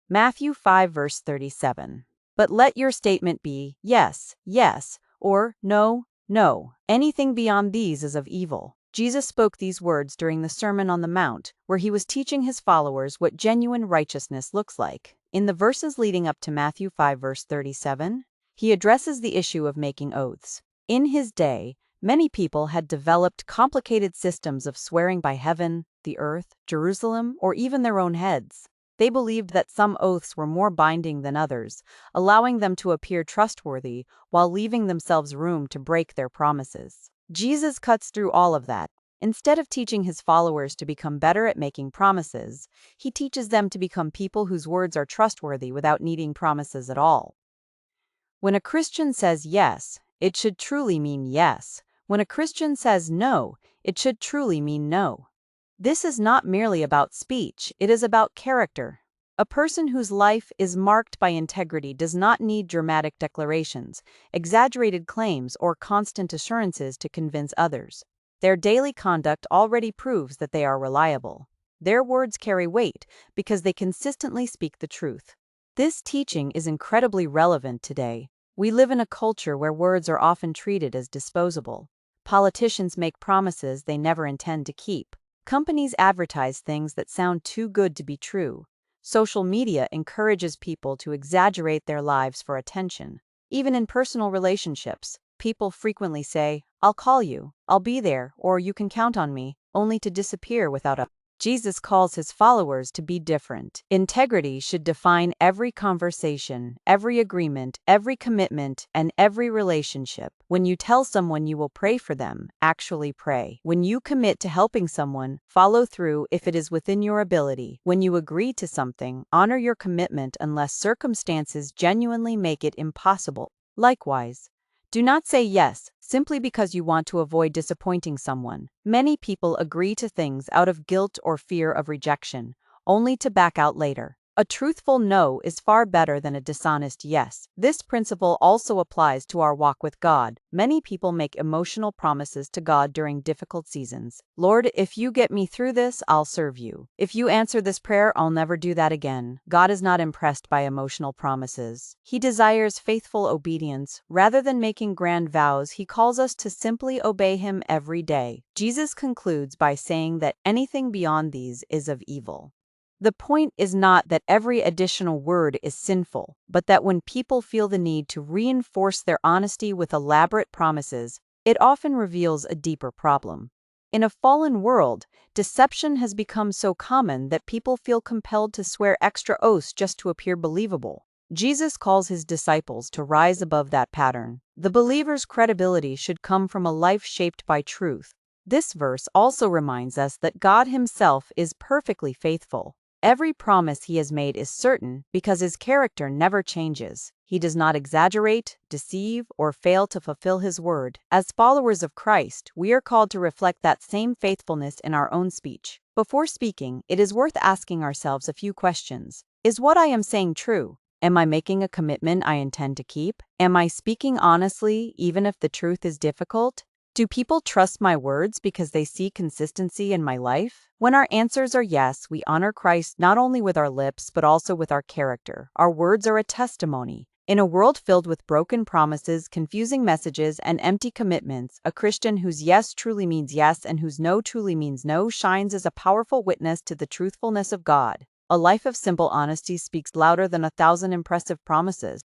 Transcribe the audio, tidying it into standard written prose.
Matthew 5 verse 37. But let your statement be yes, yes, or no, no. Anything beyond these is of evil. Jesus spoke these words during the Sermon on the Mount, where he was teaching his followers what genuine righteousness looks like. In the verses leading up to Matthew 5 verse 37, he addresses the issue of making oaths. In his day, many people had developed complicated systems of swearing by heaven, the earth, Jerusalem, or even their own heads. They believed that some oaths were more binding than others, allowing them to appear trustworthy while leaving themselves room to break their promises. Jesus cuts through all of that. Instead of teaching his followers to become better at making promises, he teaches them to become people whose words are trustworthy without needing promises at all. When a Christian says yes, it should truly mean yes. When a Christian says no, it should truly mean no. This is not merely about speech, it is about character. A person whose life is marked by integrity does not need dramatic declarations, exaggerated claims, or constant assurances to convince others. Their daily conduct already proves that they are reliable. Their words carry weight because they consistently speak the truth. This teaching is incredibly relevant today. We live in a culture where words are often treated as disposable. Politicians make promises they never intend to keep. Companies advertise things that sound too good to be true. Social media encourages people to exaggerate their lives for attention. Even in personal relationships, people frequently say, "I'll call you, I'll be there," or "you can count on me," only to disappear without a. Jesus calls his followers to be different. Integrity should define every conversation, every agreement, every commitment, and every relationship. When you tell someone you will pray for them, actually pray. When you commit to helping someone, follow through if it is within your ability. When you agree to something, honor your commitment unless circumstances genuinely make it impossible. Likewise, do not say yes simply because you want to avoid disappointing someone. Many people agree to things out of guilt or fear of rejection, only to back out later. A truthful no is far better than a dishonest yes. This principle also applies to our walk with God. Many people make emotional promises to God during difficult seasons. "Lord, if you get me through this, I'll serve you. If you answer this prayer, I'll never do that again." God is not impressed by emotional promises. He desires faithful obedience. Rather than making grand vows, he calls us to simply obey him every day. Jesus concludes by saying that anything beyond these is of evil. The point is not that every additional word is sinful, but that when people feel the need to reinforce their honesty with elaborate promises, it often reveals a deeper problem. In a fallen world, deception has become so common that people feel compelled to swear extra oaths just to appear believable. Jesus calls his disciples to rise above that pattern. The believer's credibility should come from a life shaped by truth. This verse also reminds us that God himself is perfectly faithful. Every promise he has made is certain because his character never changes. He does not exaggerate, deceive, or fail to fulfill his word. As followers of Christ, we are called to reflect that same faithfulness in our own speech. Before speaking, it is worth asking ourselves a few questions. Is what I am saying true? Am I making a commitment I intend to keep? Am I speaking honestly, even if the truth is difficult? Do people trust my words because they see consistency in my life? When our answers are yes, we honor Christ not only with our lips but also with our character. Our words are a testimony. In a world filled with broken promises, confusing messages, and empty commitments, a Christian whose yes truly means yes and whose no truly means no shines as a powerful witness to the truthfulness of God. A life of simple honesty speaks louder than 1,000 impressive promises.